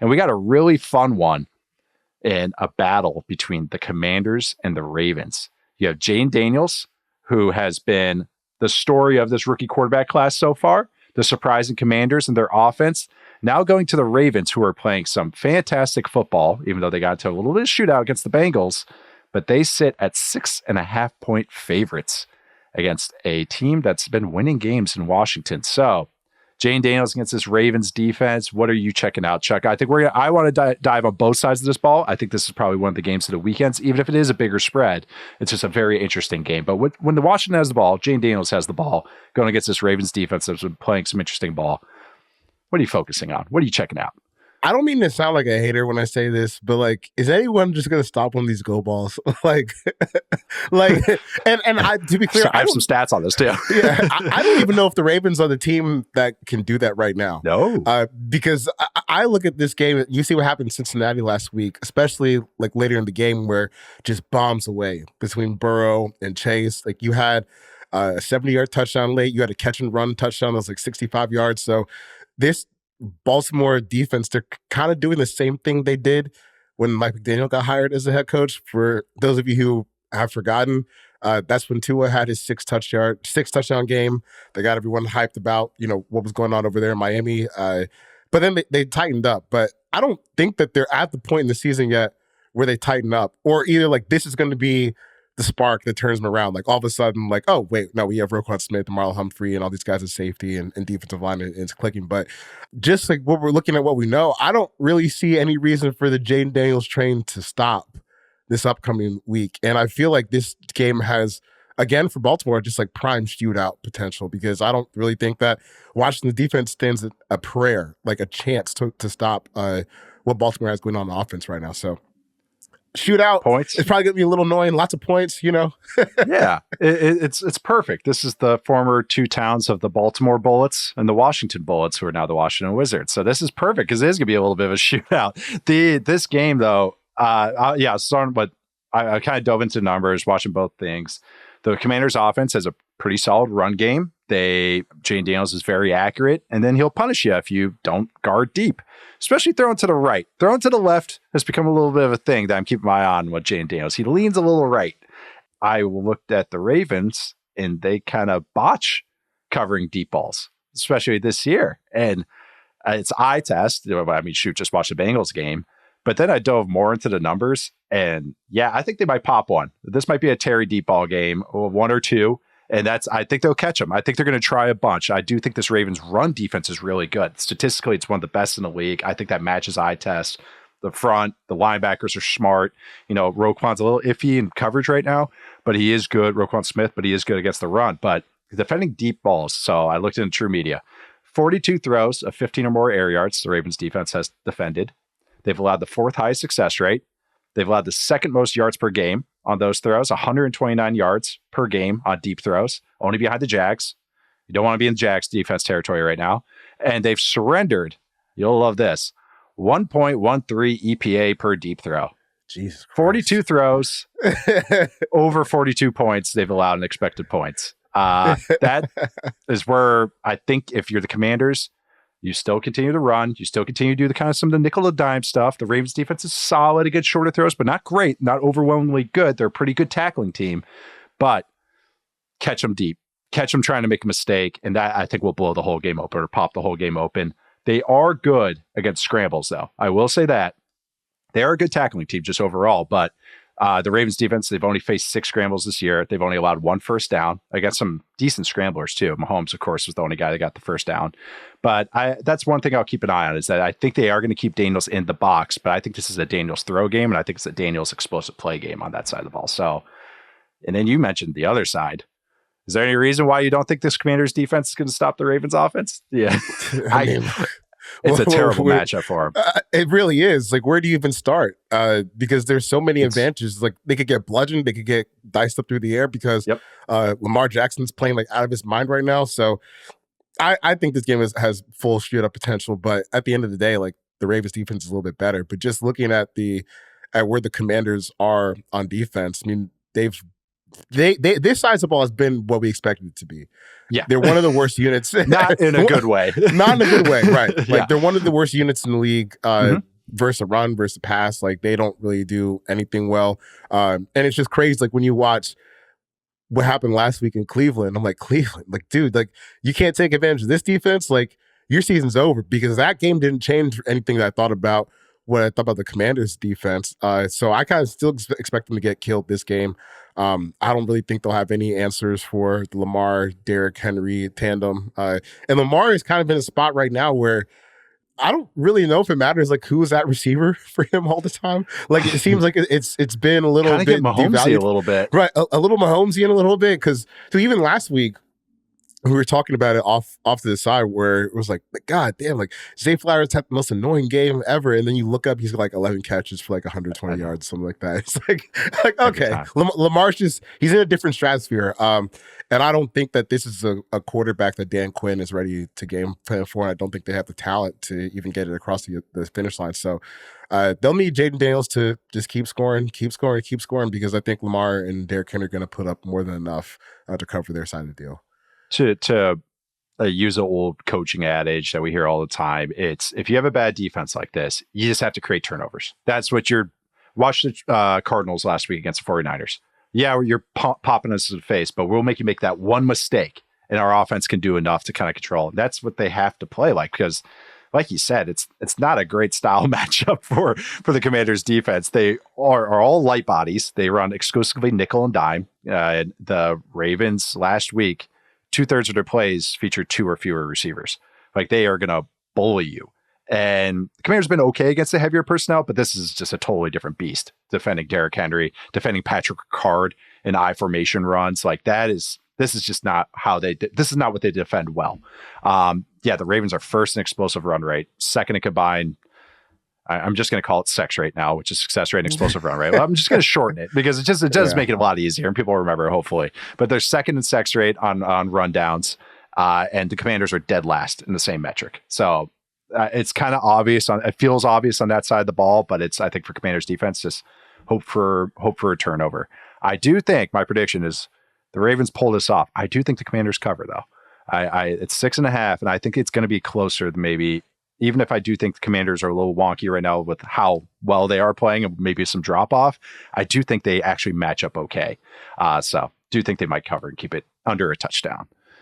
And we got a really fun one in a battle between the Commanders and the Ravens. You have Jayden Daniels, who has been the story of this rookie quarterback class so far, the surprising Commanders and their offense, now going to the Ravens, who are playing some fantastic football, even though they got into a little bit of shootout against the Bengals, but they sit at 6.5-point favorites against a team that's been winning games in Washington. So Jayden Daniels against this Ravens defense. What are you checking out, Chuck? I think I want to dive on both sides of this ball. I think this is probably one of the games of the weekends, even if it is a bigger spread. It's just a very interesting game. But when the Washington has the ball, Jayden Daniels has the ball going against this Ravens defense that's been playing some interesting ball. What are you focusing on? What are you checking out? I don't mean to sound like a hater when I say this, but like, is anyone just going to stop one of these go balls? like, and I, to be clear, So I have some stats on this too. Yeah, I don't even know if the Ravens are the team that can do that right now. No, because I look at this game. You see what happened in Cincinnati last week, especially like later in the game where just bombs away between Burrow and Chase. Like you had a 70-yard touchdown late. You had a catch and run touchdown that was like 65 yards. So this Baltimore defense, they're kind of doing the same thing they did when Mike McDaniel got hired as the head coach. For those of you who have forgotten, that's when Tua had his six touchdown game. They got everyone hyped about, what was going on over there in Miami. But then they tightened up. But I don't think that they're at the point in the season yet where they tighten up, or either like this is going to be the spark that turns them around. Like all of a sudden, like, oh, wait, no, we have Roquan Smith and Marlon Humphrey and all these guys at safety and defensive line, and it's clicking. But just like what we're looking at, what we know, I don't really see any reason for the Jayden Daniels train to stop this upcoming week. And I feel like this game has, again, for Baltimore, just like prime shootout potential, because I don't really think that Washington defense stands a prayer, like a chance to stop what Baltimore has going on offense right now. So shootout points. It's probably going to be a little annoying. Lots of points, Yeah, it's perfect. This is the former two towns of the Baltimore Bullets and the Washington Bullets, who are now the Washington Wizards. So this is perfect because it is going to be a little bit of a shootout. This game, though, starting with I kind of dove into numbers, watching both things. The Commanders' offense has a pretty solid run game. Jayden Daniels is very accurate, and then he'll punish you if you don't guard deep, especially throwing to the right. Throwing to the left has become a little bit of a thing that I'm keeping my eye on with Jayden Daniels. He leans a little right. I looked at the Ravens, and they kind of botch covering deep balls, especially this year. And it's eye test. I mean, just watch the Bengals game. But then I dove more into the numbers, and yeah, I think they might pop one. This might be a Terry deep ball game, or one or two. And I think they'll catch them. I think they're going to try a bunch. I do think this Ravens run defense is really good. Statistically, it's one of the best in the league. I think that matches eye test. The front, the linebackers are smart. Roquan's a little iffy in coverage right now, but he is good. Roquan Smith, but he is good against the run. But defending deep balls. So I looked into True Media. 42 throws of 15 or more air yards the Ravens defense has defended. They've allowed the fourth highest success rate. They've allowed the second most yards per game on those throws, 129 yards per game on deep throws, only behind the Jags. You don't want to be in Jags defense territory right now. And they've surrendered, you'll love this, 1.13 EPA per deep throw. Jesus Christ. 42 throws, over 42 points they've allowed in expected points. That is where I think if you're the Commanders, you still continue to run. You still continue to do some of the nickel and dime stuff. The Ravens defense is solid against shorter throws, but not great, not overwhelmingly good. They're a pretty good tackling team, but catch them deep, catch them trying to make a mistake. And that I think will blow the whole game open or pop the whole game open. They are good against scrambles though. I will say that they are a good tackling team just overall, but the Ravens defense, they've only faced 6 scrambles this year. They've only allowed 1 first down against some decent scramblers too. Mahomes, of course, was the only guy that got the first down. But that's one thing I'll keep an eye on, is that I think they are going to keep Daniels in the box, but I think this is a Daniels throw game, and I think it's a Daniels explosive play game on that side of the ball. So, and then you mentioned the other side. Is there any reason why you don't think this Commanders defense is going to stop the Ravens offense? Yeah. It's a terrible matchup for them. It really is. Like, where do you even start? Because there's so many advantages. Like, they could get bludgeoned, they could get diced up through the air because Lamar Jackson's playing like out of his mind right now. So I think this game has full shootout potential. But at the end of the day, like, the Ravens defense is a little bit better. But just looking at where the Commanders are on defense, I mean, they've they this side of the ball has been what we expected it to be. Yeah. They're one of the worst units. Not in a good way. Not in a good way, right. Like Yeah. they're one of the worst units in the league versus a run, versus a pass. Like they don't really do anything well. And it's just crazy. Like when you watch what happened last week in Cleveland, I'm like, Cleveland, like, dude, like you can't take advantage of this defense. Like your season's over, because that game didn't change anything that I thought about when I thought about the Commanders' defense. So I kind of still expect them to get killed this game. I don't really think they'll have any answers for the Lamar, Derrick Henry tandem. And Lamar is kind of in a spot right now where I don't really know if it matters, like who is that receiver for him all the time. Like it seems like it's been a little bit Mahomesy a little bit, right? A little Mahomesy in a little bit, because so even last week we were talking about it off to the side where it was like God damn, like Zay Flowers had the most annoying game ever, and then you look up, he's got like 11 catches for like 120 yards, something like that. It's like okay, Lamar's just, he's in a different stratosphere. And I don't think that this is a quarterback that Dan Quinn is ready to game plan for, and I don't think they have the talent to even get it across the finish line. So they'll need Jayden Daniels to just keep scoring, because I think Lamar and Derrick Henry are going to put up more than enough to cover their side of the deal. To use an old coaching adage that we hear all the time, it's if you have a bad defense like this, you just have to create turnovers. That's what watch the Cardinals last week against the 49ers. Yeah, you're popping us in the face, but we'll make you make that one mistake, and our offense can do enough to kind of control. That's what they have to play like, because like you said, it's not a great style matchup for the Commanders defense. They are all light bodies. They run exclusively nickel and dime. The Ravens last week, 2/3 of their plays featured 2 or fewer receivers. Like they are going to bully you. And the Commanders have been okay against the heavier personnel, but this is just a totally different beast. Defending Derrick Henry, defending Patrick Ricard in I formation runs, like this is just not how this is not what they defend well. The Ravens are first in explosive run rate, second in combined. I'm just going to call it sex rate now, which is success rate and explosive run rate. Well, I'm just going to shorten it because it does make it a lot easier, and people will remember, hopefully. But they're second in sex rate on rundowns, and the Commanders are dead last in the same metric. So it's kind of obvious it feels obvious on that side of the ball, but I think for Commanders defense, just hope for a turnover. I do think my prediction is the Ravens pull this off. I do think the Commanders cover though. It's 6.5, and I think it's going to be closer than maybe. Even if I do think the Commanders are a little wonky right now with how well they are playing and maybe some drop off, I do think they actually match up okay. So do think they might cover and keep it under a touchdown.